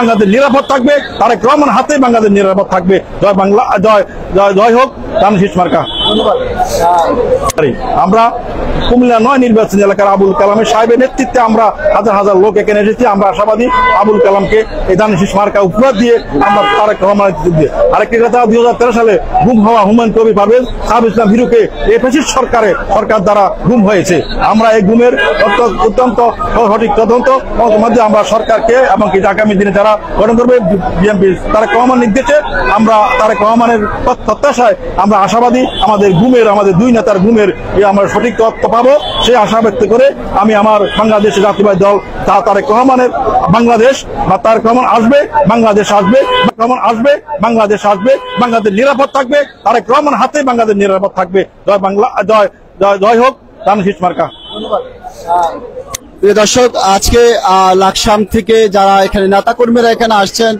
বাংলাদেশ নিরাপদ থাকবে, তারেক রহমান হাতে বাংলাদেশ নিরাপদ থাকবে। জয় বাংলা, জয় জয় জয় হোক ধানের শীষ মার্কা। আমরা কুমিল্লা ৯ নির্বাচনী এলাকার আবুল কালামের সাহেবের নেতৃত্বে আমরা হাজার হাজার লোক এখানে এসেছি। আমরা আশাবাদী আবুল কালামকে এই ধানের শীষ মার্কা উপহার দিয়ে আমরা তারেক রহমানের দিয়ে। আরেকটি কথা, 2013 সালে গুম হওয়া হুমায়ুন কবির পারভেজ, সাহাব ইসলাম ভীরুকে এই ফ্যাসিস্ট সরকার দ্বারা গুম হয়েছে। আমরা এই গুমের অত্যন্ত সঠিক তদন্ত মধ্যে আমরা সরকারকে এবং আগামী দিনে যারা গঠন করবে বিএনপি তারেক রহমান নির্দেশে আমরা তারেক রহমানের প্রত্যাশায় আমরা আশাবাদী আমাদের দুই নেতার গুমের আমরা সঠিক তথ্য পাবো, সেই আশা ব্যক্ত করে আমি আমার বাংলাদেশ জাতীয়তাবাদী দল তারেক রহমানের বাংলাদেশ বা তারেক রহমান আসবে, বাংলাদেশ আসবে, বাংলাদেশ আসবে, বাংলাদেশ নিরাপদ থাকবে, তারেক রহমান হাতে বাংলাদেশ নিরাপদ থাকবে। জয় বাংলা, জয় জয় জয় হোক ধানের শীষ মার্কা। প্রিয় দর্শক, আজকে লাকসাম থেকে যারা এখানে নেতা কর্মীরা এখানে আসছেন